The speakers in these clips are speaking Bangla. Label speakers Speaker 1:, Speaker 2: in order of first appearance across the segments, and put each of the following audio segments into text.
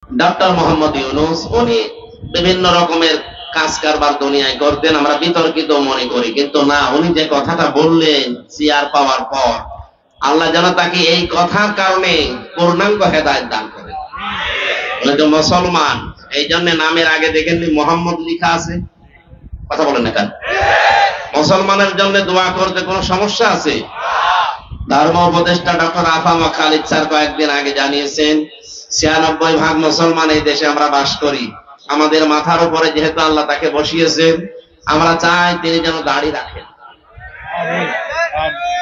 Speaker 1: ডক্টর মোহাম্মদ ইউনূস উনি বিভিন্ন রকমের কাজ কারবার দুনিয়ায় করতেন, আমরা বিতর্কিত মনে করি, কিন্তু না, উনি যে কথাটা বললেন চেয়ার পাওয়ার পর আল্লাহ যেন তাকে এই কথার কারণে পূর্ণাঙ্গ হেদায়েত দান করেন। উনি তো মুসলমান, এই জন্য নামের আগে দেখেননি মোহাম্মদ লেখা আছে। কথা বলেন না কেন? মুসলমানের জন্য দোয়া করতে কোনো সমস্যা আছে? ধর্ম উপদেষ্টা ডক্টর আফামা খালিদ স্যার কয়েকদিন আগে জানিয়েছেন 96% মুসলমান এই দেশে আমরা বাস করি। আমাদের মাথার উপরে যেহেতু আল্লাহ তাকে বসিয়েছেন, আমরা চাই তিনি যেন দাড়ি রাখেন।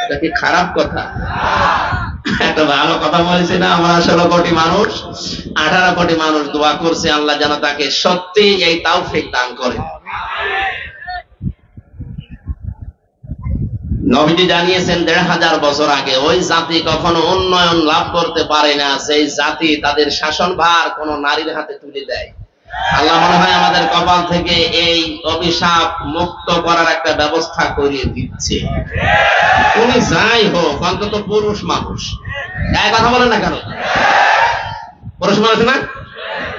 Speaker 1: এটা কি খারাপ কথা? একটা ভালো কথা বলেছি না? আমরা 16 কোটি মানুষ, 18 কোটি মানুষ দোয়া করছে আল্লাহ যেন তাকে সত্যি এই তাওফিক দান করেন। নবীজি জানিয়েছেন 1500 বছর আগে ওই জাতি কখনো উন্নয়ন লাভ করতে পারে না সেই জাতি তাদের শাসনভার কোন নারীর হাতে তুলে দেয়। আল্লাহ মনে হয় আমাদের কপাল থেকে এই অভিশাপ মুক্ত করার একটা ব্যবস্থা করিয়ে দিচ্ছে। তুমি যাই হোক, অন্তত পুরুষ মানুষ। এই কথা বলেন না কেন? পুরুষ মানুষ না?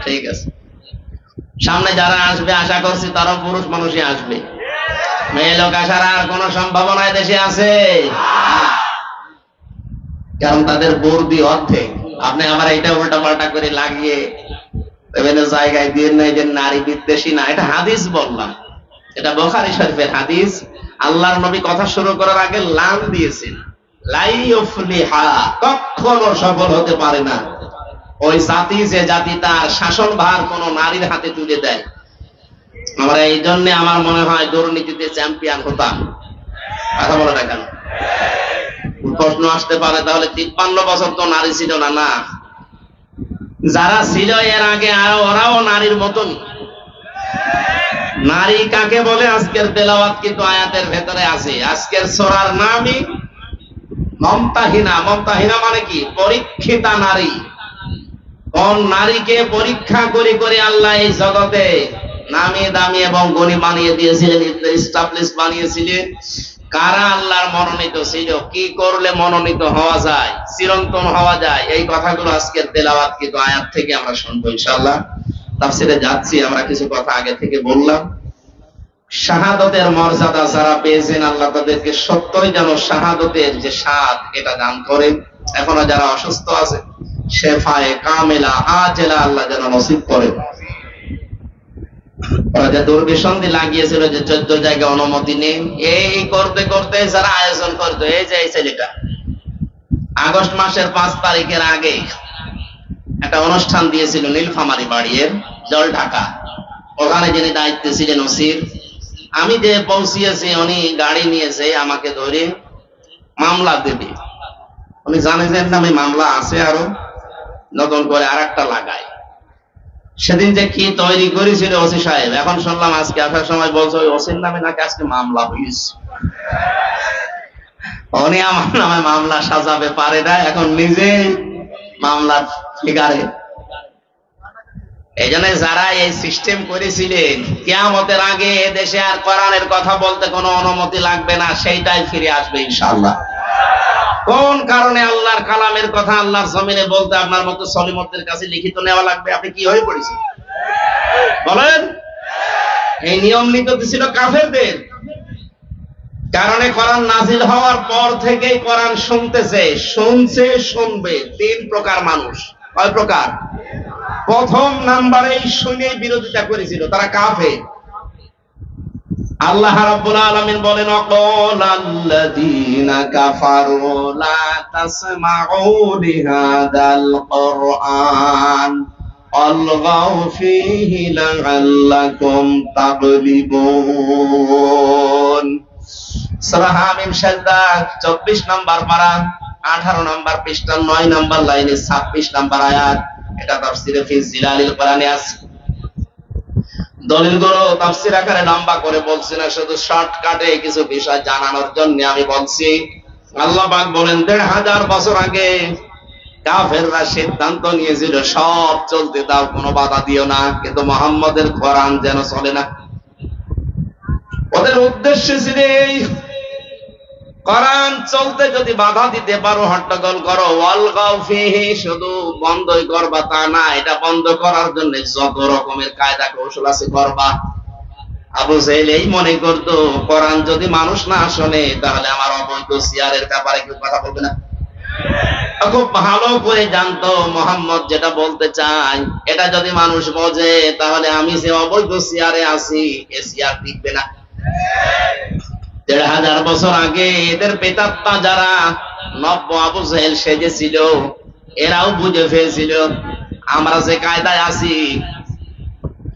Speaker 1: ঠিক আছে, সামনে যারা আসবে আশা করছি তারাও পুরুষ মানুষই আসবে। মেয়ে লোক আসার আর কোন সম্ভাবনা দেশে আছে? কারণ তাদের বুদ্ধি অর্ধেক। আপনি আমার এটা উল্টা পাল্টা করে লাগিয়ে বিভিন্ন জায়গায় দিয়ে নেই যে নারী বিদ্বেষী না, এটা হাদিস বললাম, এটা বুখারী শরীফের হাদিস। আল্লাহর নবী কথা শুরু করার আগে লাম দিয়েছেন, লাই ইউফলিহা, কখনো সফল হতে পারে না ওই জাতি যে জাতি তার শাসনভার কোন নারীর হাতে তুলে দেয়। আমরা এই জন্য আমার মনে হয় দুর্নীতিতে চ্যাম্পিয়ন হতাম। কথা বলে না কেন? প্রশ্ন আসতে পারে তাহলে 53 বছর তো নারী ছিল না? না, যারা ছিল এর আগে আর ওরাও নারীর মতন। নারী কাকে বলে আজকের তেলাওয়াত কিন্তু আয়াতের ভেতরে আছে। আজকের সূরার নামই মমতাহিনা। মমতাহিনা মানে কি? পরীক্ষিতা নারী। কোন নারীকে পরীক্ষা করে করে আল্লাহ এই জগতে নামি দামি এবং গনি বানিয়ে দিয়েছিলেন, স্টাবলিশ বানিয়েছিলেন। কারা আল্লাহর মনোনীত ছিল, কি করলে মনোনীত হওয়া যায়, চিরন্তন হওয়া যায়, এই কথাগুলো আজকের তেলাওয়াত কিন্তু আয়াত থেকে আমরা শুনবো ইনশাআল্লাহ। তাফসীরে যাচ্ছি, আমরা কিছু কথা আগে থেকে বললাম। শাহাদাতের মর্যাদা যারা পেয়েছেন আল্লাহ তাদেরকে সত্যই যেন শাহাদাতের যে স্বাদ এটা দান করেন। এখনো যারা অসুস্থ আছে শেফায়ে কামেলা আজেলা আল্লাহ যেন নসিব করেন। ওরা যে দুর্বিসন্ধি লাগিয়েছিল যে 14 জায়গায় অনুমতি নেই, এই করতে করতে যারা আয়োজন করতো, এই যে এই ছেলেটা আগস্ট মাসের 5 তারিখের আগে একটা অনুষ্ঠান দিয়েছিল নীলফামারী বাড়ির জল ঢাকা। ওখানে যিনি দায়িত্বে ছিলেন ওসির, আমি যে পৌঁছিয়েছি উনি গাড়ি নিয়েছে আমাকে ধরে মামলা দেবে। উনি জানেন না আমি মামলা আছে আরো নতুন করে আরেকটা লাগাই। সেদিন যে কি তৈরি করেছিল ওসি সাহেব, এখন শুনলাম আজকে আসার সময় বলছে ওই ওসির নামে নাকি আজকে মামলা হয়েছে। উনি আমার নামে মামলা সাজাবে পারে না, এখন নিজেই মামলার ফিগারে। এই জন্য যারা এই সিস্টেম করেছিলেন কিয়ামতের আগে দেশে আর কোরআনের কথা বলতে কোনো অনুমতি লাগবে না, সেইটাই ফিরে আসবে ইনশাআল্লাহ। কোন কারণে আল্লাহর কালামের কথা আল্লাহর জমিনে বলতে আপনার মতো সলিমতদের কাছে লিখিত নেওয়া লাগবে? আপনি কি হয়ে পড়েছেন বলেন? এই নিয়ম নীতি ছিল কাফেরদের কারণে। কোরআন নাজিল হওয়ার পর থেকেই কোরআন শুনতেছে, শুনছে, শুনবে 3 প্রকার মানুষ। কয় প্রকার? প্রথম নাম্বারেই শুনে বিরোধিতা করেছিল, তারা কাফের। আল্লাহ রাব্বুল আলামিন বলেন অকালাল্লাযীনা কাফারু লা তাসমাউ লিহাদাল কুরআন আলগাউ ফীহি লাআল্লাকুম তাগলিবুন। সূরা হামিম সাজদা 24 নম্বর পারা 18 নম্বর পৃষ্ঠা 9 নম্বর লাইনে 26 নম্বর আয়াত। এটা তাফসীরে ফি জিলালিল কোরআনে আছে। দলিলগুলো তাফসীর আকারে লম্বা করে বলছি না, শুধু শর্টকাটে কিছু বিষয় জানানোর জন্য আমি বলছি। আল্লাহ পাক বলেন 1500 বছর আগে কাফেররা সিদ্ধান্ত নিয়েছিল সব চলতে দাও, কোনো বাধা দিও না, কিন্তু মুহাম্মদের কোরআন যেন চলে না। ওদের উদ্দেশ্য ছিল এই কোরআন চলতে যদি বাধা দিতে পারো, হট্টগোল করো, ওয়ালগাউ ফিহি, শুধু বন্ধই করবা তা না, এটা বন্ধ করার জন্য যত রকমের কায়দা কৌশল আছে করবা। আবু জাহেল এই মনে করতো কোরআন যদি মানুষ না শোনে তাহলে আমার অবৈধ সিয়ারের ব্যাপারে কেউ কথা বলবে না। খুব ভালো করে জানতো মুহাম্মদ যেটা বলতে চায় এটা যদি মানুষ বোঝে তাহলে আমি যে অবৈধ সিয়ারে আছি এ সিয়ার টিকবে না। ১৫০০ বছর আগে এদের প্রেতাত্মা যারা নব্য আবু জাহেল সেজেছিল এরাও বুঝে ফেলছিল আমরা যে কায়দায় আছি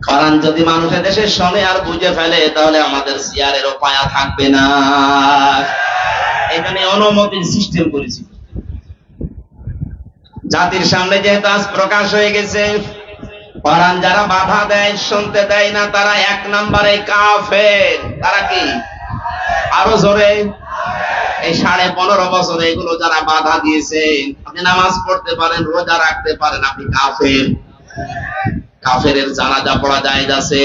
Speaker 1: কোরআন যদি মানুষের দেশে শোনে আর বুঝে ফেলে তাহলে আমাদের সিয়ারেরও পায়া থাকবে না। এখানে অনুমতির সিস্টেম করেছি। জাতির সামনে যেহেতু আজ প্রকাশ হয়ে গেছে, কোরআন যারা বাধা দেয়, শুনতে দেয় না, তারা ১ নম্বরে কাফের। তারা কি? আরো জোরে। এই 15.5 বছরে এগুলো যারা বাধা দিয়েছে, আপনি নামাজ পড়তে পারেন, রোজা রাখতে পারেন, আপনি কাফের। কাফেরের জানাজা পড়া জায়েজ আছে?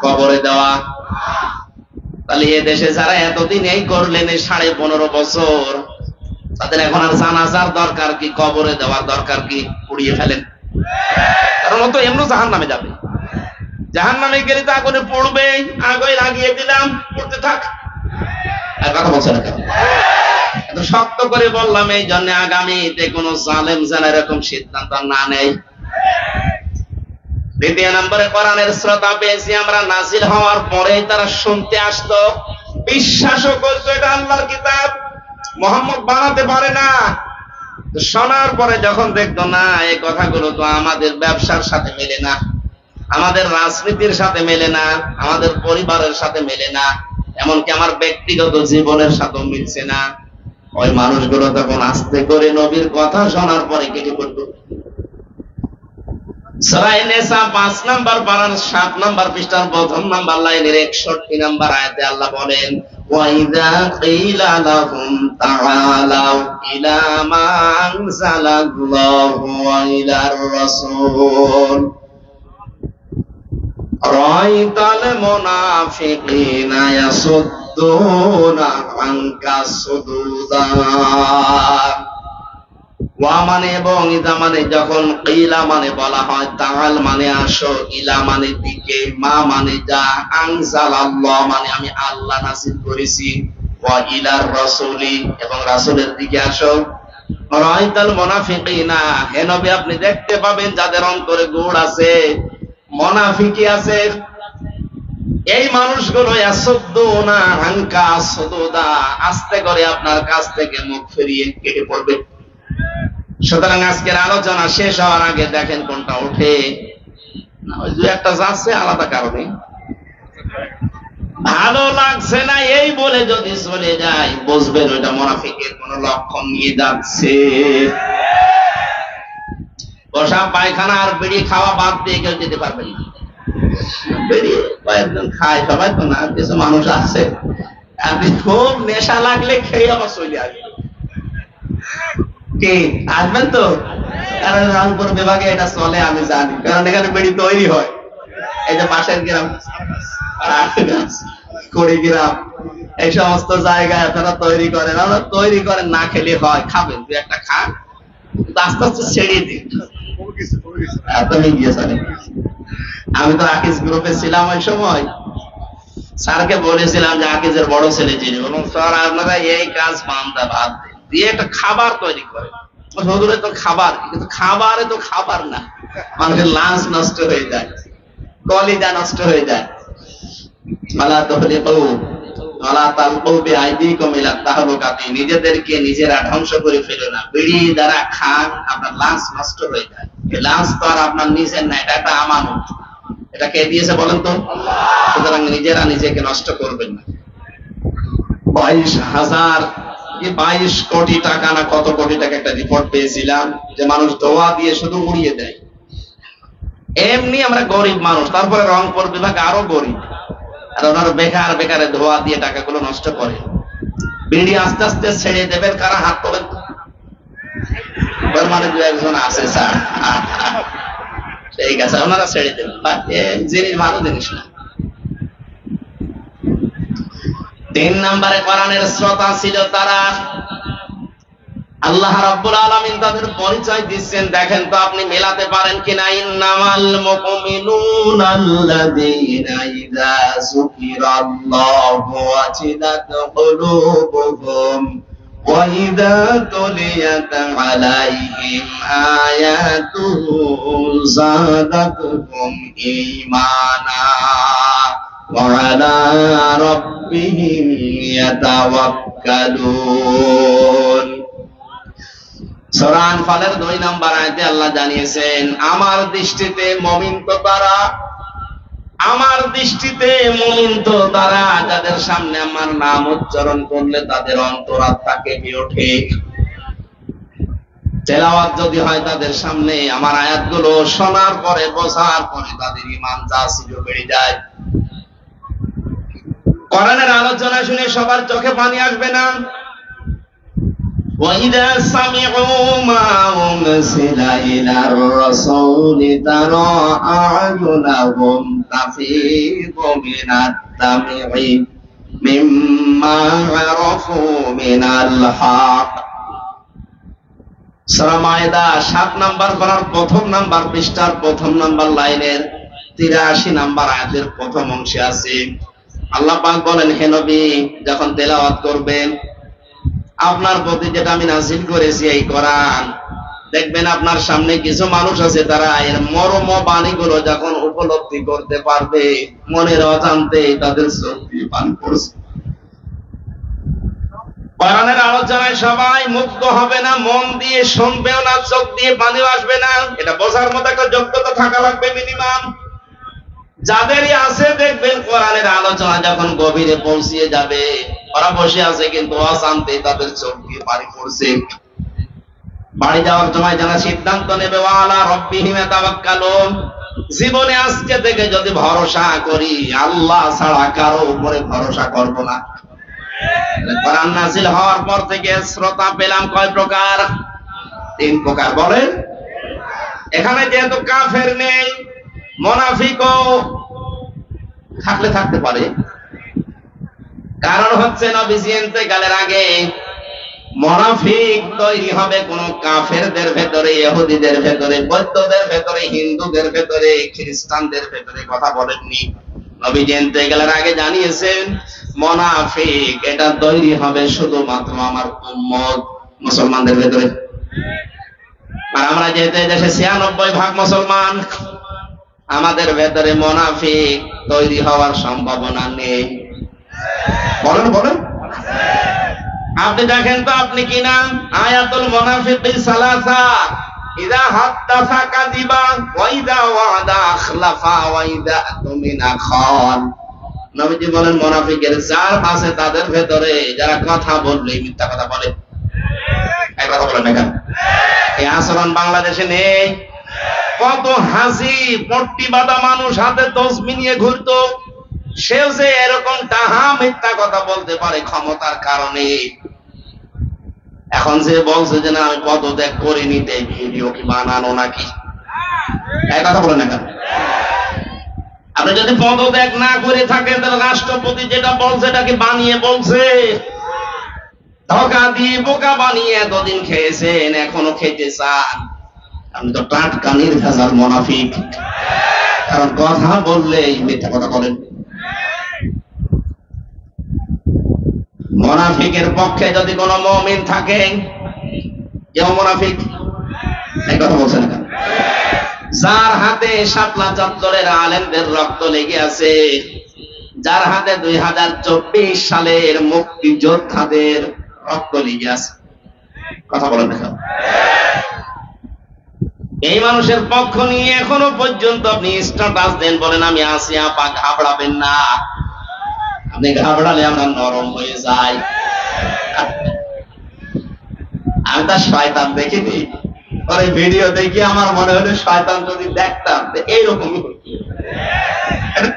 Speaker 1: কবরে দেওয়া? তাহলে এ দেশে যারা এতদিন এই করলেন, এই 15.5 বছর, তাদের এখন আর জানাজার দরকার কি? কবরে দেওয়ার দরকার কি? পুড়িয়ে ফেলেন। কারণ ও তো এমনি জাহান্নামে যাবে। জাহান্নামে গেলে তো আগুনে পড়বে, আগুনে লাগিয়ে দিলাম, পড়তে থাক। আর কথা বলছে না কেন? এত শক্ত করে বললাম এই জন্য আগামীতে কোন জালেম যেন এরকম সিদ্ধান্ত না নেয়। ২ নম্বরে কোরআনের শ্রোতা পেয়েছি আমরা নাজিল হওয়ার পরেই তারা শুনতে আসতো, বিশ্বাসও করতো এটা আল্লাহর কিতাব, মুহাম্মদ বানাতে পারে না। শোনার পরে যখন দেখতো না এই কথাগুলো তো আমাদের ব্যবসার সাথে মেলে না, আমাদের রাজনীতির সাথে মেলে না, আমাদের পরিবারের সাথে মেলে না, এমনকি আমার ব্যক্তিগত জীবনের সাথেও মিলছে না, ওই মানুষগুলো তখন আস্তে করে নবীর কথা শোনার পরে কেটে পড়তো। সূরা নিসা ৫ নম্বর পারার ৭ নম্বর পৃষ্ঠার ১ম নম্বর লাইনের ৬১ নম্বর আয়াতে আল্লাহ বলেন, ওয়াইদা কিলা লাহুম তাআলাউ ইলা মা আনজালাল্লাহু ওয়া ইলার রাসূল রাআইতাল মুনাফিকিনা ইয়াসুদ্দুনা আনকা সুদুদা। ওয়া মানে এবং ইদা মানে যখন, কিলা মানে বলা হয়, তাআল মানে আসো, ইলা মানে দিকে, মা মানে যা, আনজালাল্লাহ মানে আমি আল্লাহ নাযিল করেছি, ওয়া ইলার রাসূলি এবং রাসূলের দিকে আসো। রাআইতাল মুনাফিকিনা, হে নবী আপনি দেখতে পাবেন যাদের অন্তরে গুড় আছে, মুনাফিকি আছে, এই মানুষগুলো ইয়াসুদ্দুনা আনকা সুদুদা, আস্তে করে আপনার কাছ থেকে মুখ ফিরিয়ে কেটে পড়বে। সুতরাং আজকের আলোচনা শেষ হওয়ার আগে দেখেন কোনটা ওঠে না, ওই যে একটা যাচ্ছে আলাদা কারণে ভালো লাগছে না এই বলে যদি চলে যায়, বুঝবেন ওইটা মুনাফিকের কোন লক্ষণ নিয়ে যাচ্ছে। বসা পায়খানা আর বিড়ি খাওয়া বাদ দিয়ে কেউ যেতে পারবেন না। বিড়ি কয়েকজন খায়, সবাই তো না, কিছু মানুষ আছে আপনি খুব নেশা লাগলে খেয়ে আবার চলে আসবে। কে আসবেন তো? কারণ রংপুর বিভাগে এটা চলে আমি জানি, কারণ এখানে বিড়ি তৈরি হয়। এই যে পাশের গ্রাম কুড়িগ্রাম এই সমস্ত জায়গায় আপনারা তৈরি করেন, আমরা তৈরি করেন, না খেলে হয়, খাবেন, তুই একটা খান, আস্তে আস্তে ছেড়িয়ে দিন। তুমি গিয়েছেন, আমি তো আকিজ গ্রুপে ছিলাম ওই সময়, স্যারকে বলেছিলাম যে আকিজের বড় ছেলে যিনি, বলুন স্যার আপনারা এই কাজ বান্দা বাদ দিয়ে একটা খাবার তৈরি করে। হুজুরে তো খাবার, কিন্তু খাবারে তো খাবার না, মানুষের লাঞ্চ নষ্ট হয়ে যায়, কলিজা নষ্ট হয়ে যায়। নিজেদেরকে নিজেরা ধ্বংস করে ফেলো না, বিড়ি দ্বারা খান আপনার লাঞ্চ নষ্ট হয়ে যায়। লাঞ্চ তো আর আপনার নিজের না, এটা একটা আমানত, এটা কে দিয়েছে বলেন তো? সুতরাং নিজেরা নিজেকে নষ্ট করবেন না। 22 কোটি টাকা না কত কোটি টাকা একটা রিপোর্ট পেয়েছিলাম যে মানুষ দোয়া দিয়ে শুধু উড়িয়ে দেয়। এমনি আমরা গরিব মানুষ, তারপরে রংপুর বিভাগ আরো গরিব, আর ওনারা বেকার বেকারে ধোয়া দিয়ে টাকাগুলো নষ্ট করে। বিড়ি আস্তে আস্তে ছেড়ে দেবেন, কারা হাত তোলেন? মানে 2-1 আছে স্যার, ঠিক আছে, ওনারা ছেড়ে দেবেন, জিনিস ভালো জিনিস না। তিন নম্বরে কোরআনের শ্রোতা ছিল তারা। আল্লাহ রাব্বুল আলামিন তাদের পরিচয় দিচ্ছেন, দেখেন তো আপনি মেলাতে পারেন কিনা। ইন্নামাল মুমিনুনা আল্লাযীনা ইযা যুকিরাল্লাহু ওয়াজিলাত কুলুবুহুম ওয়া ইযা তুলিয়াত আলাইহিম আয়াতুহু যাদাতুহুম ঈমানা ওয়া আলা রাব্বিহিম ইয়াতাওয়াক্কালুন। সূরা আনফালের 2 নম্বর আয়াতে আল্লাহ জানিয়েছেন, আমার দৃষ্টিতে মুমিন তো তারা, আমার দৃষ্টিতে মুমিন তো তারা যাদের সামনে আমার নাম উচ্চারণ করলে তাদের অন্তরাত্মা কেঁপে ওঠে। তেলাওয়াত যদি হয় তাদের সামনে, আমার আয়াতগুলো শোনার পরে বোঝার পরে তাদের ঈমান যা ছিল বেড়ে যায়। কোরআনের আলোচনা শুনে সবার চোখে পানি আসবে না। وَإِذَا سَمِعُوا مَا أُنزِلَ إِلَى الرَّسُولِ تَرَى أَعْيُنَهُمْ تَفِيضُ مِنَ الدَّمْعِ مِمَّا عَرَفُوا مِنَ الْحَقِّ। সূরা মায়েদা 7 নম্বর পারার 1 নম্বর পৃষ্ঠার 1 নম্বর লাইনের 83 নম্বর আয়াতের প্রথম অংশে আছে, আল্লাহ পাক বলেন, হে নবী যখন তেলাওয়াত করবেন আপনার প্রতি যেটা আমি নাযিল করেছি এই কোরআন, দেখবেন আপনার সামনে কিছু মানুষ আছে তারা এর মর্ম বাণীগুলো যখন উপলব্ধি করতে পারবে মনের অজান্তে তাদের চোখ দিয়ে পানি পড়ছে। কোরআনের আলোচনায় সবাই মুগ্ধ হবে না, মন দিয়ে শুনবেও না, চোখ দিয়ে পানি আসবে না। এটা বোঝার মতো একটা যোগ্যতা থাকা লাগবে মিনিমাম। যাদেরই আছে দেখবেন কোরআনের আলোচনা যখন গভীরে পৌঁছিয়ে যাবে ওরা বসে আছে কিন্তু অজান্তে তাদের চোখ দিয়ে পানি পড়ছে। বাড়ি যাওয়ার সময় যারা সিদ্ধান্ত নেবে ওয়ালা রাব্বিহিম ইয়াতাওয়াক্কালুন, জীবনে আজকে থেকে যদি ভরসা করি আল্লাহ ছাড়া কারো উপরে ভরসা করব না। কোরআন নাযিল হওয়ার পর থেকে শ্রোতা পেলাম কয় প্রকার? 3 প্রকার। বলেন, এখানে যেহেতু কাফের নেই, মুনাফিকও থাকলে থাকতে পারে। কারণ হচ্ছে নবীজি ইন্তেকালের আগে মুনাফিক তৈরি হবে কোন কাফেরদের ভেতরে, ইহুদিদের ভেতরে, বৌদ্ধদের ভেতরে, হিন্দুদের ভেতরে, খ্রিস্টানদের ভেতরে কথা বলেননি। নবীজি ইন্তেকালের আগে জানিয়েছেন মুনাফিক এটা তৈরি হবে শুধুমাত্র আমার উম্মত মুসলমানদের ভেতরে। আর আমরা যেহেতু এই দেশে 96% মুসলমান, আমাদের ভেতরে মুনাফিক তৈরি হওয়ার সম্ভাবনা নেই। বলেন বলেন, আপনি দেখেন তো আপনি কিনা। আয়াতুল মুনাফিকিন সালাসা, ইযা হাদাসা কাযিবা ওয়া ইযা ওয়াদা আখলাফা ওয়া ইযা তুমিনা খান। নবীজি বলেন মুনাফিকের চার আছে তাদের ভেতরে যারা কথা বললে মিথ্যা কথা বলে। এই কথা বলেন না কেন? এই আচরণ বাংলাদেশে নেই। কত হাসি পট্টি বাঁধা মানুষ হাতে তসবিহ নিয়ে ঘুরতো, সেও যে এরকম টাহা মিথ্যা কথা বলতে পারে ক্ষমতার কারণে। এখন যে বলছে যে না আমি পদত্যাগ করে নিতে, ভিডিও কি বানানো নাকি? এই কথা বলেন না কেন? আপনি যদি পদত্যাগ না করে থাকেন তাহলে রাষ্ট্রপতি যেটা বলছে এটাকে বানিয়ে বলছে। ধোঁকা দিয়ে বোকা বানিয়ে এতদিন খেয়েছেন, এখনো খেতে চান। আপনি তো টাটকা নির্ভেজাল মুনাফিক, কারণ কথা বললেই মিথ্যা কথা বলেন। মুনাফিকের পক্ষে যদি কোনো মুমিন থাকে, কেউ মুনাফিক এই কথা বলছেন না? যার হাতে শাপলা চত্বরের আলেমদের রক্ত লেগে আছে, যার হাতে 2024 সালের মুক্তিযোদ্ধাদের রক্ত লেগে আছে, কথা বলেন না? এই মানুষের পক্ষ নিয়ে এখনো পর্যন্ত আপনি স্ট্যাটাস দেন, বলেন আমি আছি আপা, ঘাবড়াবেন না। আপনি ঘাবড়ালে আমরা নরম হয়ে যাই। আমি তার শয়তান দেখিনি, পরে ভিডিও দেখি আমার মনে হলো শয়তান যদি দেখতাম এইরকমই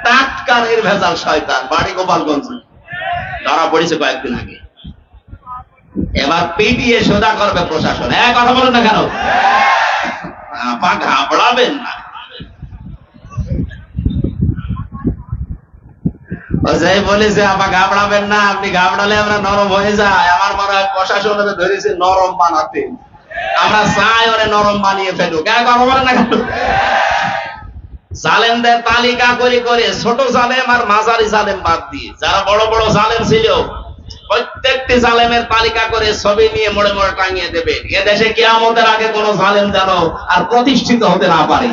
Speaker 1: টাটকা নির্ভেজাল শয়তান। বাড়ি গোপালগঞ্জ, ধরা পড়েছে কয়েকদিন আগে। এবার পিটিয়ে সোজা করবে প্রশাসন। কথা বলেন না কেন? আপা ঘাবড়াবেন না। যাই বলেছে আপা ঘাবড়াবেন না, আপনি ঘাবড়ালে আমরা নরম হয়ে যায়। আমার মনে হয় প্রশাসনের ধরেছে নরম বানাতে, আমরা চাই ওরে নরম বানিয়ে ফেলুক। কথা বলেন না কেন? জালেমদের তালিকা করে করে ছোট জালেম আর মাঝারি জালেম বাদ দিয়ে যারা বড় বড় জালেম ছিল প্রত্যেকটি জালেমের তালিকা করে ছবি নিয়ে মোড়ে মোড়ে টাঙিয়ে দেবে। এ দেশে কিয়ামতের আগে কোন জালেম যেন আর প্রতিষ্ঠিত হতে না পারে।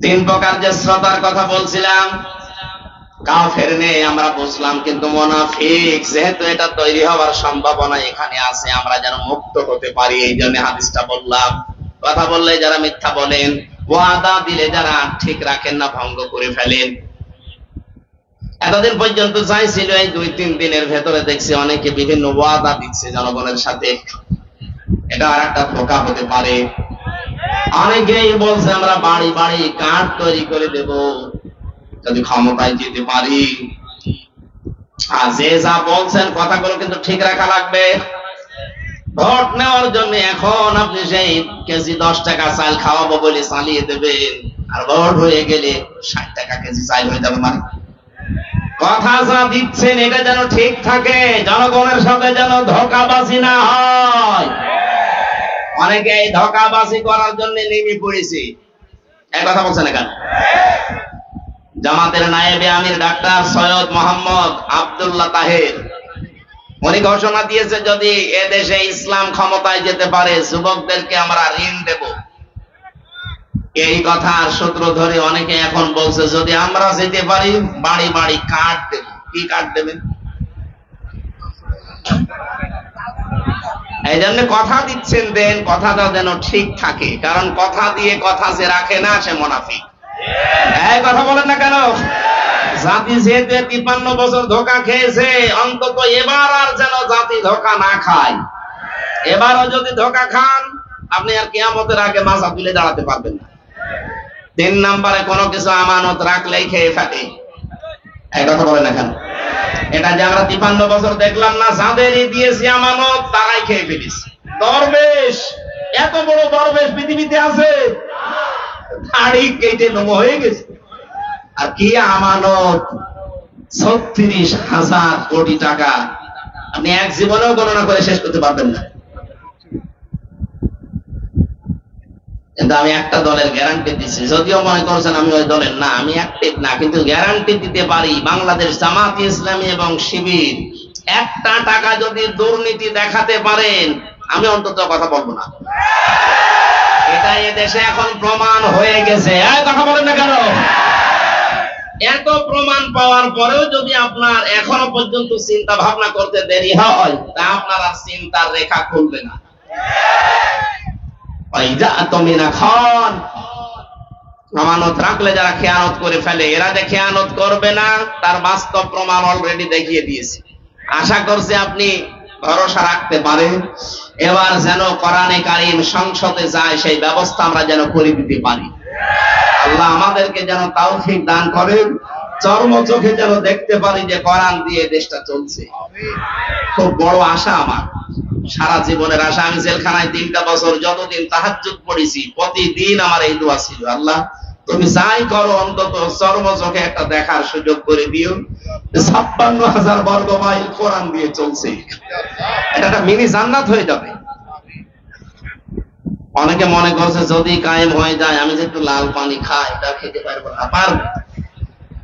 Speaker 1: তিন প্রকার যে শ্রোতার কথা বলছিলাম, কাফের নেই আমরা বুঝলাম, কিন্তু মুনাফিক যেহেতু এটা তৈরি হওয়ার সম্ভাবনা এখানে আছে, আমরা যেন মুক্ত হতে পারি এই জন্য হাদিসটা বললাম। কথা বললে যারা মিথ্যা বলেন, ওয়াদা দিলে যারা ঠিক রাখেন না, ভঙ্গ করে ফেলেন। এতদিন পর্যন্ত চাইছিল, এই 2-3 দিনের ভেতরে দেখছি অনেকে বিভিন্ন ওয়াদা দিচ্ছে জনগণের সাথে। এটা আর একটা ধোঁকা হতে পারে। অনেকেই বলছে আমরা বাড়ি বাড়ি কার্ড তৈরি করে দেব যদি ক্ষমতায় যেতে পারি। আর যে যা বলছেন কথাগুলো কিন্তু ঠিক রাখা লাগবে। ভোট নেওয়ার জন্য এখন আপনি সেই কেজি 10 টাকা চাল খাওয়াবো বলে চালিয়ে দেবেন, আর ভোট হয়ে গেলে 60 টাকা কেজি চাল হয়ে যাবে। মানে কথা যা দিচ্ছেন এটা যেন ঠিক থাকে, জনগণের সাথে যেন ধোঁকাবাজি না হয়। অনেকে এই ধোঁকাবাজি করার জন্য নেমে পড়েছে। এক কথা বলছেন না কেন? জামাতের নায়েবে আমির ডাক্তার সৈয়দ মোহাম্মদ আব্দুল্লাহ তাহের উনি ঘোষণা দিয়েছে যদি এদেশে ইসলাম ক্ষমতায় যেতে পারে যুবকদেরকে আমরা ঋণ দেব। এই কথার সূত্র ধরে অনেকে এখন বলছে যদি আমরা যেতে পারি বাড়ি বাড়ি কার্ড দেব। কি কার্ড দেবেন? এই জন্য কথা দিচ্ছেন, দেন কথাটা যেন ঠিক থাকে, কারণ কথা দিয়ে কথা যে রাখে না সে মুনাফিক। এই কথা বলেন না কেন? জাতি যেতে 53 বছর ধোঁকা খেয়েছে, অন্তত এবার আর যেন জাতি ধোঁকা না খায়। এবারও যদি ধোঁকা খান আপনি আর কিয়ামতের আগে মাথা তুলে দাঁড়াতে পারবেন না। 3 নম্বরে কোনো কিছু আমানত রাখলেই খেয়ে ফেলে। এই কথা বলেন না কেন? এটা যে আমরা 53 বছর দেখলাম না, যাদেরই দিয়েছি আমানত তারাই খেয়ে ফেলিস। দরবেশ, এত বড় দরবেশ পৃথিবীতে আছে? দাড়ি কেটে নম হয়ে গেছে। আর কি আমানত? 36,000 কোটি টাকা। আপনি এক জীবনেও গণনা করে শেষ করতে পারবেন না। কিন্তু আমি একটা দলের গ্যারান্টি দিচ্ছি, যদিও মনে করছেন আমি ওই দলের না, আমি অ্যাক্টিভ না, কিন্তু গ্যারান্টি দিতে পারি বাংলাদেশ জামাত ইসলামী এবং শিবির একটা টাকা যদি দুর্নীতি দেখাতে পারেন আমি অন্তত কথা বলবো না। এটা এদেশে এখন প্রমাণ হয়ে গেছে। এই কথা বলেন না কেন? এত প্রমাণ পাওয়ার পরেও যদি আপনার এখনো পর্যন্ত চিন্তা ভাবনা করতে দেরি হয়, তা আপনার আর চিন্তার রেখা খুলবে না। আমানত রাখলে যারা খেয়ানত করে ফেলে, এরা যে খেয়ানত করবে না তার বাস্তব প্রমাণ অলরেডি দেখিয়ে দিয়েছে। আশা করছি আপনি ভরসা রাখতে পারেন। এবার যেন কোরআনে কারীম সংসদে যায় সেই ব্যবস্থা আমরা যেন করে দিতে পারি। আল্লাহ আমাদেরকে যেন তাওফিক দান করেন, চর্ম চোখে যেন দেখতে পারি যে কোরআন দিয়ে দেশটা চলছে। খুব বড় আশা আমার, সারা জীবনের আশা। আমি জেলখানায় 3টা বছর যতদিন তাহাজ্জুদ পড়েছি প্রতিদিন আমার এই দোয়া ছিল, আল্লাহ তুমি যাই করো অন্তত চর্ম চোখে একটা দেখার সুযোগ করে দিও 56,000 বর্গ মাইল কোরআন দিয়ে চলছে। এটা একটা মিনি জান্নাত হয়ে যাবে। অনেকে মনে করছে যদি কায়েম হয়ে যায় আমি যে একটু লাল পানি খাই এটা খেতে পারবো না। পারবো,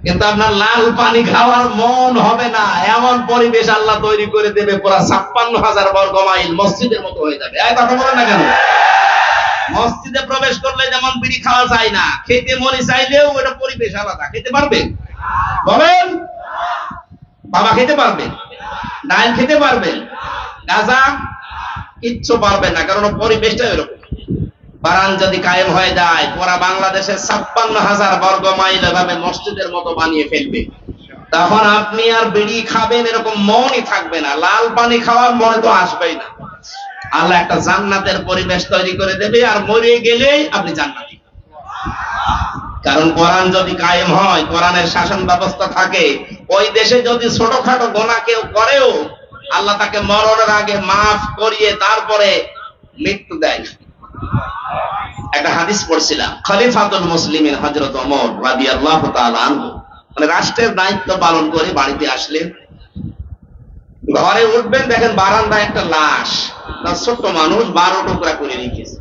Speaker 1: কিন্তু আপনার লাল পানি খাওয়ার মন হবে না। এমন পরিবেশ আল্লাহ তৈরি করে দেবে, পুরা 56,000 বর্গ মাইল মসজিদের মতো হয়ে যাবে। এই কথা বলেন না কেন? মসজিদে প্রবেশ করলে যেমন বিড়ি খাওয়া যায় না, খেতে মনে চাইলেও ওটা পরিবেশ আলাদা। খেতে পারবেন? বলেন। বাবা খেতে পারবেন? ডাল খেতে পারবেন? গাঁজা কিচ্ছু পারবেন না, কারণ পরিবেশটা এরকম। কোরআন যদি কায়েম হয়ে যায় পুরা বাংলাদেশের 56,000 বর্গ মাইল এভাবে মসজিদের মতো বানিয়ে ফেলবে, তখন আপনি আর বিড়ি খাবেন এরকম মনই থাকবে না, লাল পানি খাওয়ার মনে তো আসবেই না। আল্লাহ একটা জান্নাতের পরিবেশ তৈরি করে দেবে, আর মরে গেলেই আপনি জান্নাতি। কারণ কোরআন যদি কায়েম হয়, কোরআনের শাসন ব্যবস্থা থাকে, ওই দেশে যদি ছোটখাটো গোনা কেউ করেও আল্লাহ তাকে মরণের আগে মাফ করিয়ে তারপরে মৃত্যু দেয়। একটা হাদিস পড়ছিলাম, খলিফাতুল মুসলিমিন হযরত ওমর রাদিয়াল্লাহু তাআলা আনহু মানে রাষ্ট্রের দায়িত্ব পালন করে বাড়িতে আসলেন, ঘরে উঠবেন, দেখেন বারান্দায় একটা লাশ, তার ছোট্ট মানুষ 12 টুকরা করে রেখেছে।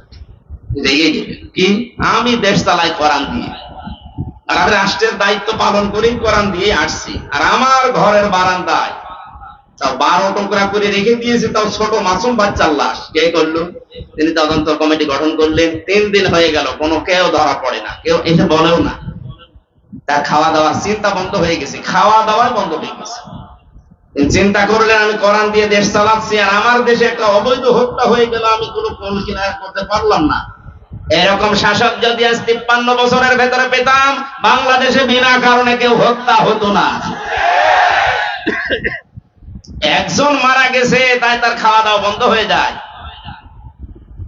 Speaker 1: কি আমি দেশ চালাই কোরআন দিয়ে, আর আমি রাষ্ট্রের দায়িত্ব পালন করেই কোরআন দিয়ে আসছি, আর আমার ঘরের বারান্দায় তাও 12 টুকরা করে রেখে দিয়েছে, তাও ছোট মাসুম বাচ্চার লাশ। কে করলো? তিনি তদন্ত কমিটি গঠন করলেন। 3 দিন হয়ে গেল, কোনো কেউ ধরা পড়ে না, কেউ এসে বলেও না। তার খাওয়া দাওয়ার চিন্তা বন্ধ হয়ে গেছে, খাওয়া দাওয়া বন্ধ হয়ে গেছে। চিন্তা করলেন আমি কোরআন দিয়ে দেশ চালাচ্ছি, আর আমার দেশে একটা অবৈধ হত্যা হয়ে গেল, আমি কোনো কোন কিনারা করতে পারলাম না। এরকম শাসক যদি আজ 53 বছরের ভেতরে পেতাম, বাংলাদেশে বিনা কারণে কেউ হত্যা হতো না। একজন মারা গেছে তাই তার খাওয়া দাওয়া বন্ধ হয়ে যায়।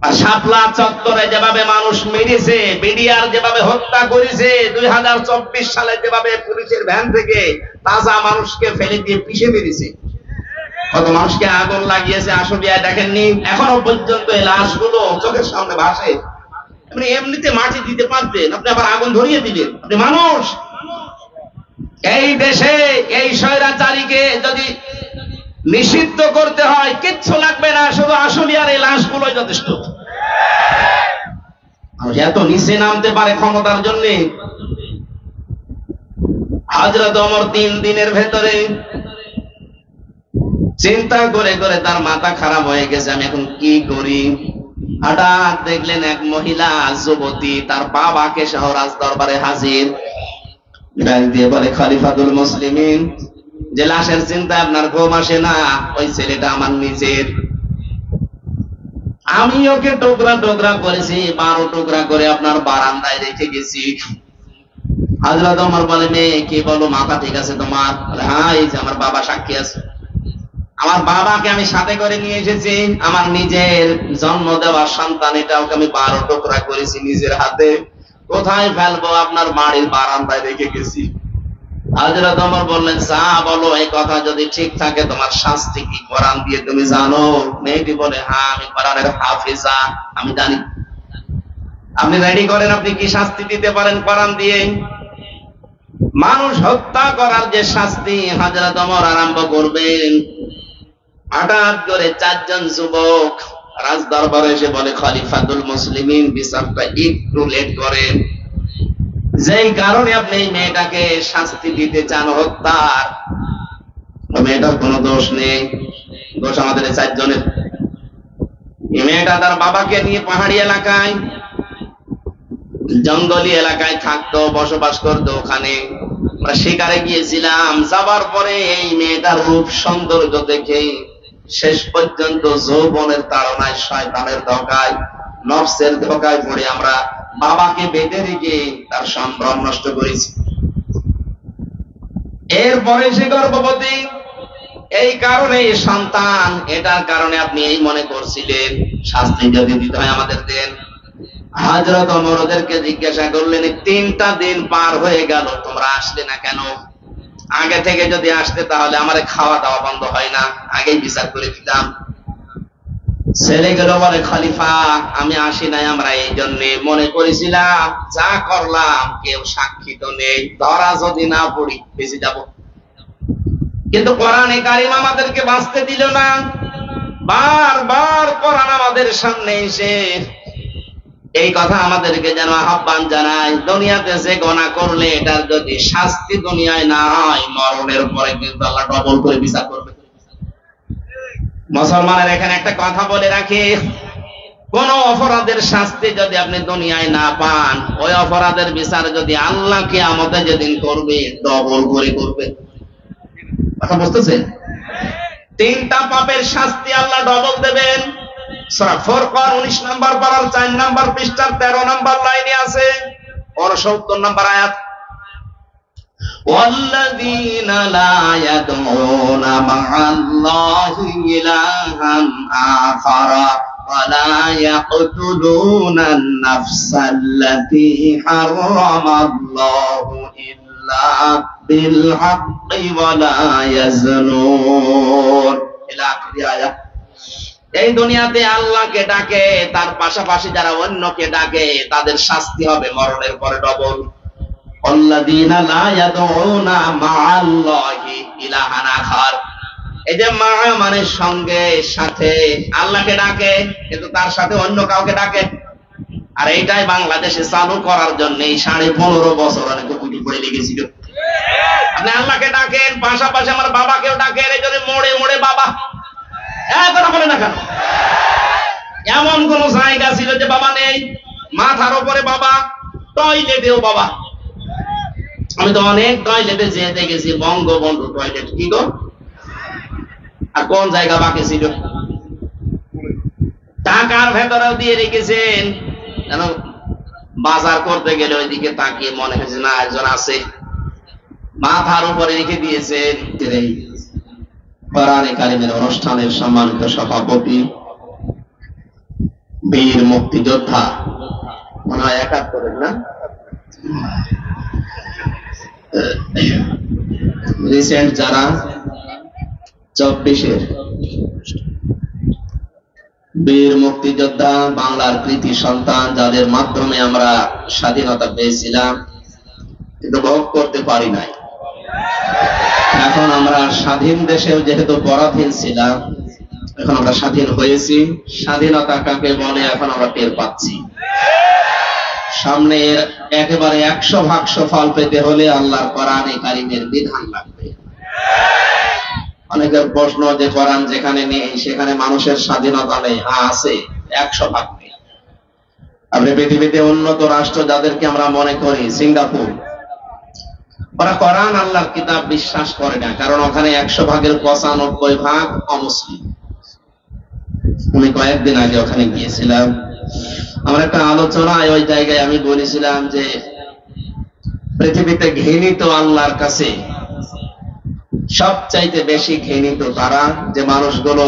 Speaker 1: আর শাপলা চত্বরে যেভাবে মানুষ মেরেছে, বিডিআর যেভাবে হত্যা করেছে, 2024 সালে যেভাবে পুলিশের ভ্যান থেকে তাজা মানুষকে ফেলে দিয়ে পিষে মেরেছে, কত মানুষকে আগুন লাগিয়েছে আশুলিয়ায় দেখেননি? এখনো পর্যন্ত এই লাশগুলো চোখের সামনে ভাসে। আপনি এমনিতে মাটি দিতে পারতেন, আপনি আবার আগুন ধরিয়ে দিলেন। আপনি মানুষ। এই দেশে এই স্বৈরাচারীকে যদি নিষিদ্ধ করতে হয় কিচ্ছু লাগবে না, শুধু আশুলিয়ার এই লাশগুলোই যথেষ্ট। এত নিচে নামতে পারে ক্ষমতার জন্য। হযরত ওমর 3 দিনের ভেতরে চিন্তা করে করে তার মাথা খারাপ হয়ে গেছে, আমি এখন কি করি। হঠাৎ দেখলেন এক মহিলা যুবতী তার বাবাকে সহ রাজ দরবারে হাজির। ডাক দিয়ে বলে, খলিফাতুল মুসলিমিন, যে লাশের চিন্তা আপনার ঘুম আসে না, ওই ছেলেটা আমার নিজের। আমি ওকে টুকরা টুকরা করেছি, 12 টুকরা করে আপনার বারান্দায় রেখে গেছি। হযরত ওমর বলে, মেয়ে কি বলো, মাথা ঠিক আছে তোমার? হ্যাঁ, এই যে আমার বাবা সাক্ষী আছে। আমার বাবাকে আমি সাথে করে নিয়ে এসেছি, আমার নিজের জন্ম দেওয়া সন্তান, এটা ওকে আমি 12 টুকরা করেছি নিজের হাতে। কোথায় ফেলবো? আপনার বাড়ির বারান্দায় রেখে গেছি। হযরত ওমর বললেন, যা বলো, এই কথা যদি ঠিক থাকে তোমার শাস্তি কি কোরআন দিয়ে তুমি জানো? মেয়েটি বলে, হ্যাঁ আমি কোরআনের হাফেজা, আমি জানি। আপনি রেডি করেন, আপনি কি শাস্তি দিতে পারেন কোরআন দিয়ে? মানুষ হত্যা করার যে শাস্তি হযরত ওমর আরম্ভ করবেন। হঠাৎ করে 4 জন যুবক রাজ দরবারে এসে বলে, খলিফাতুল মুসলিমিন, বিচারটা একটু লেট করেন। যেই কারণে আপনি এই মেয়েটাকে শাস্তি দিতে চান হত্যার, মেয়েটার কোনো দোষ নেই, দোষ আমাদের 4 জনের। এই মেয়েটা তার বাবাকে নিয়ে পাহাড়ি এলাকায়, জঙ্গলি এলাকায় থাকতো, বসবাস করতো। ওখানে আমরা শিকারে গিয়েছিলাম। যাবার পরে এই মেয়েটার রূপ সৌন্দর্য দেখে শেষ পর্যন্ত যৌবনের তাড়নায়, শয়তানের ধোঁকায়, নফসের ধোঁকায় পড়ে আমরা বাবাকে বেঁধে রেখে তার সম্ভ্রম নষ্ট করেছি। এরপরে সে গর্ভবতী, এই কারণে সন্তান, এটার কারণে আপনি এই মনে করছিলেন শাস্তি যদি দিতে হয় আমাদের দেন। হযরত ওমর ওদেরকে জিজ্ঞাসা করলেন, 3টা দিন পার হয়ে গেল, তোমরা আসলে না কেন? আগে থেকে যদি আসতে তাহলে আমার খাওয়া দাওয়া বন্ধ হয় না, আগেই বিচার করে দিতাম। ছেলেগুলো বলে, খলিফা আমি আসি নাই, আমরা এই জন্য মনে করেছিলাম যা করলাম কেউ সাক্ষী তো নেই, ধরা যদি না পড়ি বেঁচে যাব। কিন্তু কোরআনে কারিম আমাদেরকে বাঁচতে দিল না। বারবার কোরআন আমাদের সামনে এসে এই কথা আমাদেরকে যেন আহ্বান জানায়, দুনিয়াতে যে গুনাহ করলে এটার যদি শাস্তি দুনিয়ায় না হয়, মরণের পরে কিন্তু আল্লাহ ডবল করে বিচার করবে। মুসলমানের এখানে একটা কথা বলে রাখি, কোন অপরাধের শাস্তি যদি আপনি দুনিয়ায় না পান, ওই অপরাধের বিচার যদি আল্লাহ কিয়ামতে যেদিন করবে, ডবল করে করবে। কথা বুঝতেছেন? 3টা পাপের শাস্তি আল্লাহ ডবল দেবেন। সূরা ফুরকান 19 নম্বর পারার 4 নম্বর পৃষ্ঠার 13 নম্বর লাইনে আছে, 69 নম্বর আয়াত। والذين لا يدعون مع الله إلها آخر ولا يقتلون النفس التي حرم الله إلا بالحق ولا يزنون إلى آخر آية। এই দুনিয়াতে আল্লাহকে ডাকে, তার পাশাপাশি যারা অন্যকে ডাকে তাদের শাস্তি হবে মরণের পরে ডবল। আল্লাযীনা লা ইয়াদউনা মা'আল্লাহি ইলাহান আখার। এই যে মা মানে সঙ্গে, সাথে, আল্লাহকে ডাকে কিন্তু তার সাথে অন্য কাউকে ডাকে। আর এইটাই বাংলাদেশে চালু করার জন্য এই 15.5 বছর অনেকে কুটি পড়ে লেগেছিল। আপনি আল্লাহকে ডাকেন, পাশাপাশি আমার বাবাকেও ডাকেন, এই জন্য মোড়ে মোড়ে বাবা। কথা বলে না কেন? এমন কোন জায়গা ছিল যে বাবা নেই? মাথার উপরে বাবা, টয়লেটেও বাবা। আমি তো অনেক টয়লেটে যেয়ে দেখেছি, বঙ্গবন্ধু টয়লেট, কি গো? আর কোন জায়গা বাকি ছিল? টাকার ভেতরেও দিয়ে রেখেছেন, যেন বাজার করতে গেলে ওইদিকে তাকিয়ে মনে হয়েছে না একজন আছে। মাথার উপরে রেখে দিয়েছেন। কোরআনে কারিমের অনুষ্ঠানের সম্মানিত সভাপতি, বীর মুক্তিযোদ্ধা, মনে হয় 71 না, রিসেন্ট যারা 24-এর বীর মুক্তিযোদ্ধা, বাংলার কৃতি সন্তান, যাদের মাধ্যমে আমরা স্বাধীনতা পেয়েছিলাম কিন্তু ভোগ করতে পারি নাই। এখন আমরা স্বাধীন দেশেও যেহেতু পরাধীন ছিলাম, এখন আমরা স্বাধীন হয়েছি। স্বাধীনতা কাকে বলে এখন আমরা টের পাচ্ছি। সামনে একেবারে 100% ফল পেতে হলে আল্লাহর কোরআনে কারিমের বিধান লাগবে। অনেকের প্রশ্ন যে কোরআন যেখানে নেই সেখানে মানুষের স্বাধীনতা নেই। আছে, 100% নেই। আপনি পৃথিবীতে উন্নত রাষ্ট্র যাদেরকে আমরা মনে করি, সিঙ্গাপুর, ওরা কোরআন আল্লাহর কিতাব বিশ্বাস করে না, কারণ ওখানে 100%-95% অমুসলিম। আমি কয়েকদিন আগে ওখানে গিয়েছিলাম, আমার একটা আলোচনায় ওই জায়গায় আমি বলেছিলাম যে পৃথিবীতে ঘৃণিত আল্লাহর কাছে সবচাইতে বেশি ঘৃণিত তারা যে মানুষগুলো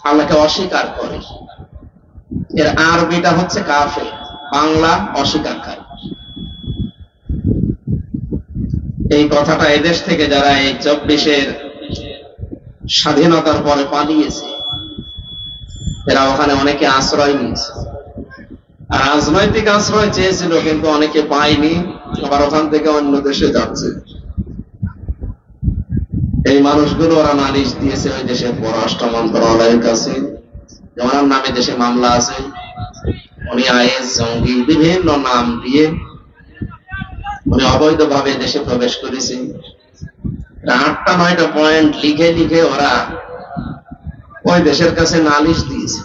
Speaker 1: আল্লাহকে অস্বীকার করে। এর আরবিটা হচ্ছে কাফের, বাংলা অস্বীকারকারী। এই কথাটা এদেশ থেকে যারা এই 24-এর স্বাধীনতার পরে পালিয়েছে, এরা ওখানে অনেকে আশ্রয় নিয়েছে। আর রাজনৈতিক আশ্রয় চেয়েছিল কিন্তু অনেকে পায়নি, আবার ওখান থেকে অন্য দেশে যাচ্ছে। এই মানুষগুলো ওরা নালিশ দিয়েছে ওই দেশের পররাষ্ট্র মন্ত্রণালয়ের কাছে, যেমন নামে দেশে মামলা আছে, উনি আইএস জঙ্গি বিভিন্ন নাম দিয়ে উনি অবৈধভাবে দেশে প্রবেশ করেছে। 8টা-9টা পয়েন্ট লিখে লিখে ওরা ওই দেশের কাছে নালিশ দিয়েছে।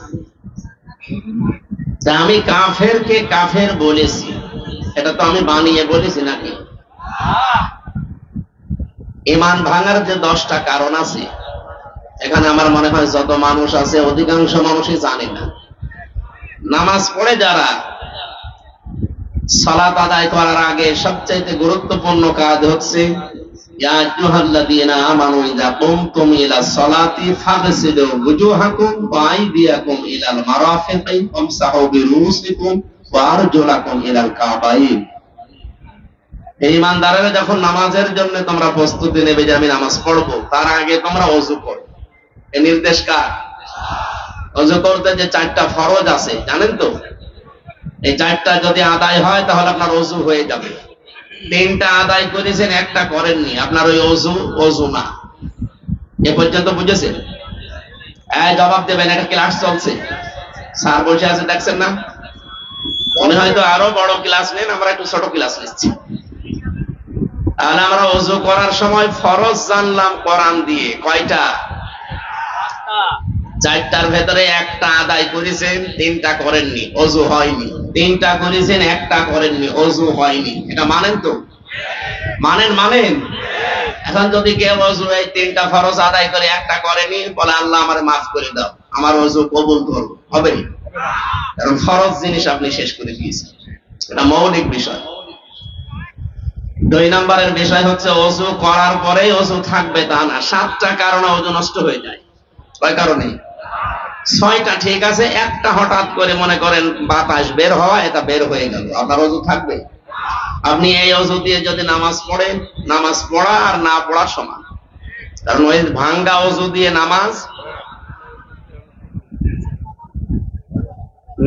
Speaker 1: তা আমি কাফেরকে কাফের বলেছি, এটা তো আমি বানিয়ে বলেছি নাকি? ঈমান ভাঙার যে 10টা কারণ আছে, এখানে আমার মনে হয় যত মানুষ আছে অধিকাংশ মানুষই জানে না। নামাজ পড়ে যারা, সালাত আদায় করার আগে সবচাইতে গুরুত্বপূর্ণ কাজ হচ্ছে ইয়া আইয়ুহাল্লাযীনা আমানু ইযা কুমতুম ইলা সালাতি ফাগসিলু ওয়ুজুহাকুম ওয়া আইদিয়াকুম ইলাল মারাফিকি ওয়ামসাহু বিরুসিকুম ওয়া আরজুলাকুম ইলাল কাবাইন। এই ইমানদারেরা যখন নামাজের জন্য তোমরা প্রস্তুতি নেবে যে আমি নামাজ পড়বো, তার আগে তোমরা ওযু করো। এই নির্দেশ কার? ওযু করতে যে 4টা ফরজ আছে জানেন তো? এই 4টা যদি আদায় হয় তাহলে আপনার ওযু হয়ে যাবে। 3টা আদায় করেছেন, 1টা করেননি, আপনার ওই ওযু না। এ পর্যন্ত বুঝেছেন? জবাব দেবেন, এটা ক্লাস চলছে, স্যার বসে আছে দেখছেন না? মনে হয়তো আরো বড় ক্লাস নেন, আমরা একটু ছোট ক্লাস নিচ্ছি। তাহলে আমরা ওযু করার সময় ফরজ জানলাম কোরআন দিয়ে, কয়টা? 4টার ভেতরে 1টা আদায় করেছেন, 3টা করেননি, ওযু হয়নি। 3টা করেছেন, 1টা করেননি, ওযু হয়নি। এটা মানেন তো? মানেন? এখন যদি কেউ ওযু এই 3টা ফরজ আদায় করে 1টা করেনি, বলে আল্লাহ আমারে মাফ করে দাও, আমার ওযু কবুল করো, হবে? কারণ ফরজ জিনিস আপনি শেষ করে দিয়েছেন, এটা মৌলিক বিষয়। 2 নম্বরের বিষয় হচ্ছে ওযু করার পরে ওযু থাকবে তা না। 7টা কারণে ওযু নষ্ট হয়ে যায়। কয় কারণে? 6টা ঠিক আছে, 1টা হঠাৎ করে মনে করেন বাতাস বের হওয়া, এটা বের হয়ে গেল, আপনার ওযু থাকবে? আপনি এই ওযু দিয়ে যদি নামাজ পড়েন, নামাজ পড়া আর না পড়া সমান। কারণ ওই ভাঙ্গা ওযু দিয়ে নামাজ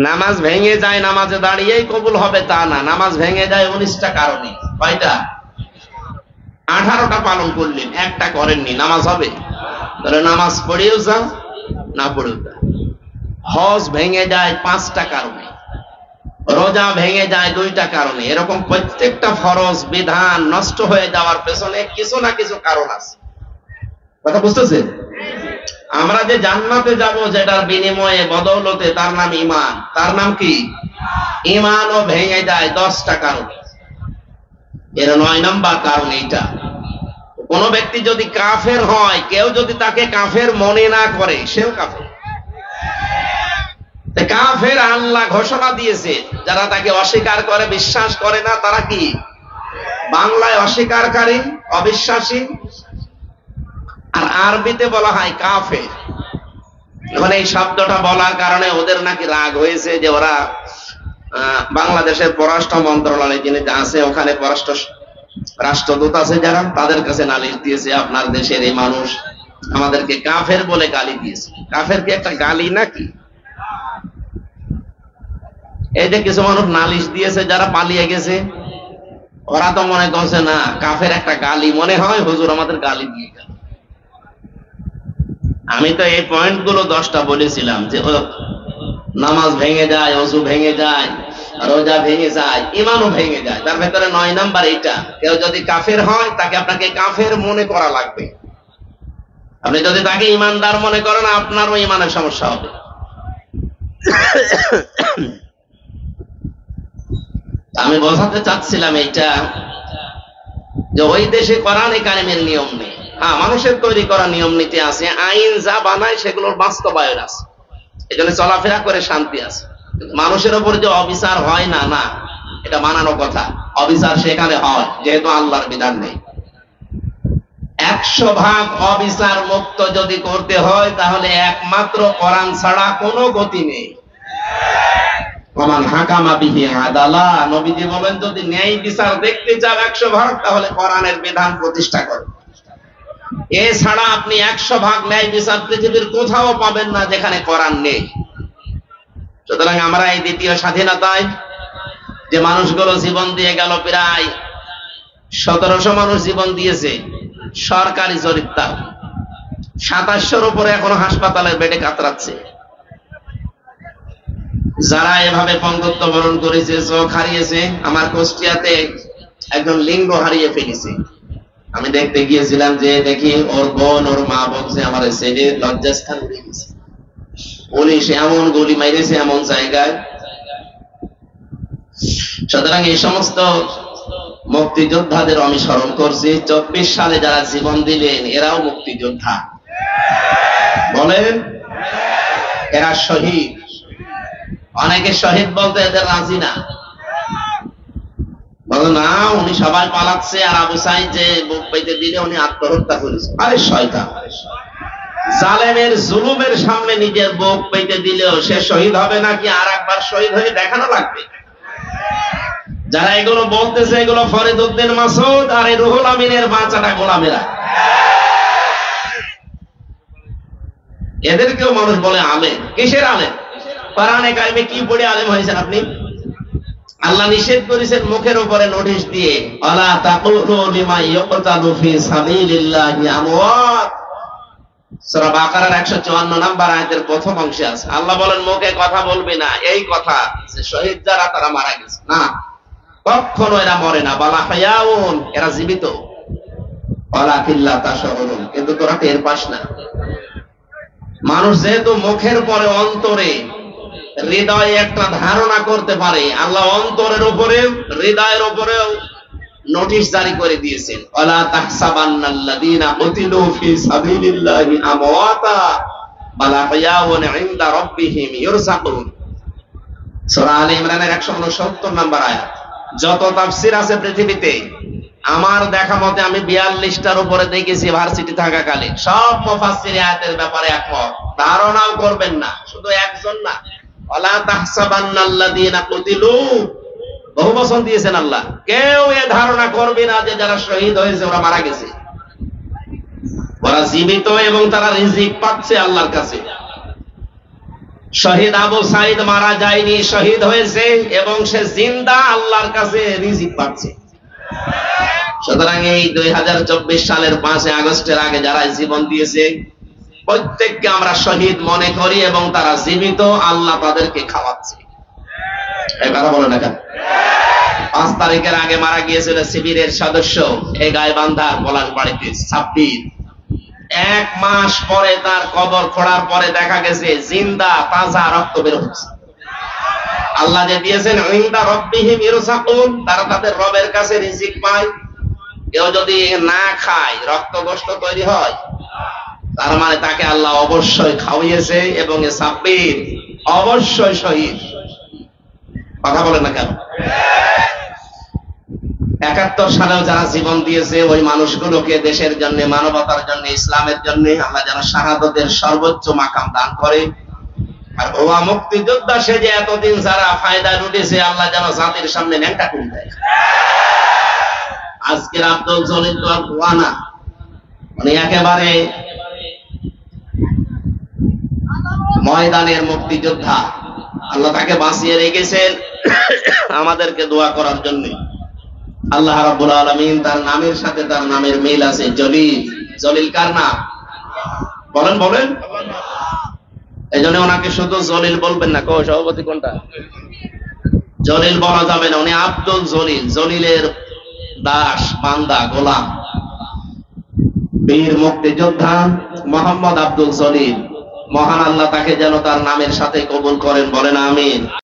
Speaker 1: নামাজ ভেঙে যায় নামাজে দাঁড়িয়েই কবুল হবে তা না, নামাজ ভেঙে যায় 19টা কারণে। কয়টা? 18টা পালন করলেন, একটা করেননি, নামাজ হবে? তাহলে নামাজ পড়েও যান, না পড়েও যান। হজ ভেঙে যায় 5টা কারণে, রোজা ভেঙে যায় 2টা কারণে। এরকম প্রত্যেকটা ফরজ বিধান নষ্ট হয়ে যাওয়ার পেছনে কিছু না কিছু কারণ আছে। কথা বুঝতেছেন? আমরা যে জান্নাতে যাব যেটার বিনিময়ে বদৌলতে, তার নাম ঈমান। তার নাম কি? ঈমানও ভেঙে যায় 10টা কারণে। এর 9 নাম্বার কারণ এইটা। কোন ব্যক্তি যদি কাফের হয়, কেউ যদি তাকে কাফের মনে না করে, সেও কাফের। কাফের আল্লাহ ঘোষণা দিয়েছে, যারা তাকে অস্বীকার করে, বিশ্বাস করে না, তারা কি? বাংলায় অস্বীকারী, অবিশ্বাসী, আর আরবিতে বলা হয় কাফের। এখন এই শব্দটা বলার কারণে ওদের নাকি রাগ হয়েছে, যে ওরা বাংলাদেশের পররাষ্ট্র মন্ত্রণালয় যিনি আছে, ওখানে পররাষ্ট্র রাষ্ট্রদূত আছে যারা, তাদের কাছে নালিশ দিয়েছে, আপনার দেশের এই মানুষ আমাদেরকে কাফের বলে গালি দিয়েছে। কাফের কি একটা গালি নাকি? এই যে কিছু মানুষ নালিশ দিয়েছে যারা পালিয়ে গেছে, ওরা তো মনে করছে না কাফের একটা গালি, মনে হয় হুজুর আমাদের গালি দিয়ে গেল। আমি তো এই পয়েন্টগুলো 10টা বলেছিলাম, যে নামাজ ভেঙে যায়, ওযু ভেঙে যায়, রোজা ভেঙে যায়, ঈমানও ভেঙে যায়। তার ভেতরে 9 নাম্বার এইটা, কেউ যদি কাফের হয় তাকে আপনাকে কাফের মনে করা লাগবে। আপনি যদি তাকে ঈমানদার মনে করেন, আপনারও ঈমানের সমস্যা হবে। আমি বোঝাতে চাচ্ছিলাম এইটা, যে ওই দেশে কোরআনে কারিমের নিয়ম নেই। হ্যাঁ, মানুষের তৈরি করা নিয়ম নীতি আছে, আইন যা বানায় সেগুলোর বাস্তবায়ন আছে, এজন্য চলাফেরা করে শান্তি আছে। মানুষের উপর যে অবিচার হয় না, না, এটা বানানো কথা। অবিচার সেখানে হয় যেহেতু আল্লাহর বিধান নেই। 100% অবিচার মুক্ত যদি করতে হয়, তাহলে একমাত্র কোরআন ছাড়া কোনো গতি নেই। ওমান হাকামা বিহি আদালা, নবীজি বলেন, যদি ন্যায় বিচার দেখতে চাও 100%, তাহলে কোরআনের বিধান প্রতিষ্ঠা করো। এছাড়া আপনি 100% ন্যায় বিচার পৃথিবীর কোথাও পাবেন না যেখানে কোরআন নেই। সুতরাং আমরা এই দ্বিতীয় স্বাধীনতায় যে মানুষগুলো জীবন দিয়ে গেল, প্রায় 1700 মানুষ জীবন দিয়েছে সরকারি জরিপটা, 2700-র উপরে এখনো হাসপাতালের বেডে কাতরাচ্ছে। যারা এভাবে পঙ্গুত্ব বরণ করেছে, চোখ হারিয়েছে, আমার কুষ্টিয়াতে একজন লিঙ্গ হারিয়ে ফেলেছে। আমি দেখতে গিয়েছিলাম, যে দেখি ওর বোন, ওর মা বলছে আমার ছেলে লজ্জাস্থান উড়ে গেছে, পুলিশ এমন গুলি মাইরেছে এমন জায়গায়। সুতরাং এই সমস্ত মুক্তিযোদ্ধাদের আমি স্মরণ করছি। 24 সালে যারা জীবন দিলেন, এরাও মুক্তিযোদ্ধা। বলেন, এরা শহীদ। অনেকে শহীদ বলতে এদের রাজি না, বলে না উনি সবাই পালাচ্ছে, আর আবু সাইদ যে বুক পেতে দিলে উনি আত্মহত্যা করেছে। আরে শয়তান, জালেমের জুলুমের সামনে নিজের বুক পেতে দিলেও সে শহীদ হবে নাকি আর একবার শহীদ হয়ে দেখানো লাগবে। যারা এগুলো বলতেছে, এগুলো ফরিদ উদ্দিন মাসুদ আর এই রুহুল আমিনের বাচ্চাটা গোলামেরা। এদেরকেও মানুষ বলে আলেম। কিসের আলেম? কোরআনে কারিমে কি পড়ে আলেম হয়েছেন আপনি? আল্লাহ নিষেধ করেছেন মুখের উপরে নোটিশ দিয়ে, আলা তাকুলু লিমা ইউকতালু ফি সাবিলিল্লাহি আমওয়াত। সূরা বাকারার 154 নম্বর আয়াতের প্রথম অংশে আছে। আল্লাহ বলেন, মুখে কথা বলবি না এই কথা যে শহীদ যারা তারা মারা গেছে, না, কখনো এরা মরে না। বালা হায়াউন, এরা জীবিত। ওয়ালাকিল্লা তাশউরুন, কিন্তু তোরা টের পাস না। মানুষ যেহেতু মুখের পরে অন্তরে, হৃদয়ে একটা ধারণা করতে পারে, আল্লাহ অন্তরের উপরে, হৃদয়ের উপরেও নোটিশ জারি করে দিয়েছেন, ওয়ালা তাহসাবান্নাল্লাযীনা কুতিলু ফি সাবিলিল্লাহি আমওয়াতা বাল আহইয়াউন ইনদা রাব্বিহিম ইরযাকুন। সূরা আলে ইমরানের 169 নম্বর আয়াত। যত তাফসীর আছে পৃথিবীতে, আমার দেখা মতে আমি 42টার উপরে দেখেছি ভার্সিটি থাকাকালীন, সব মুফাসসির আয়াতের ব্যাপারে একমত। ধারণাও করবেন না, শুধু একজন না, ওয়ালা তাহসাবান্নাল্লাযীনা কুতিলু, বহু বচন দিয়েছেন আল্লাহ। কেউ এ ধারণা করবে না যে যারা শহীদ হয়েছে ওরা মারা গেছে। ওরা জীবিত এবং তারা রিজিক পাচ্ছে আল্লাহর কাছে। শহীদ আবু সাইদ মারা যায়নি, শহীদ হয়েছে এবং সে জিন্দা আল্লাহর কাছে রিজিক পাচ্ছে। সুতরাং এই 2024 সালের 5 আগস্টের আগে যারা জীবন দিয়েছে প্রত্যেককে আমরা শহীদ মনে করি এবং তারা জীবিত, আল্লাহ তাদেরকে খাওয়াচ্ছে। এই কথা বলে না কেন? 5 তারিখের আগে মারা গিয়েছিল শিবিরের সদস্য এই গাইবান্ধার পলাশবাড়িতে সাব্বির। 1 মাস পরে তার কবর খোঁড়ার পরে দেখা গেছে জিন্দা তাজা রক্ত বের হচ্ছে। আল্লাহ যে দিয়েছেন ইনদা রাব্বিহিম ইরসাকুন, তারা তাদের রবের কাছে রিজিক পায়। কেউ যদি না খায় রক্ত গোশত তৈরি হয়, তার মানে তাকে আল্লাহ অবশ্যই খাওয়িয়েছে এবং এ সাব্বির অবশ্যই শহীদ। কথা বলেন না কেন? 71 সালেও যারা জীবন দিয়েছে ওই মানুষগুলোকে দেশের জন্য, মানবতার জন্য, ইসলামের জন্য আল্লাহ যেন শাহাদাতের সর্বোচ্চ মাকাম দান করে। আর ওয়া মুক্তিযোদ্ধা সে যে এতদিন যারা ফায়দা লুটেছে আল্লাহ যেন জাতির সামনে ন্যাংটা করে দেয়। আজকের আব্দুল জলিল তো আর কুয়া না, উনি একেবারে ময়দানের মুক্তিযোদ্ধা। আল্লাহ তাকে বাঁচিয়ে রেখেছেন আমাদেরকে দোয়া করার জন্য। আল্লাহ রাব্বুল আলামিন তার নামের সাথে তার নামের মিল আছে, জলিল। জলিল কার নাম? বলেন বলেন। এইজন্য ওনাকে শুধু জলিল বলবেন না। কো সভাপতি কোনটা? জলিল বলা যাবে না, উনি আব্দুল জলিল, জলিলের দাস, বান্দা, গোলাম, বীর মুক্তিযোদ্ধা মোহাম্মদ আব্দুল জলিল। মহান আল্লাহ তাকে যেন তার নামের সাথে কবুল করেন, বলেন আমিন।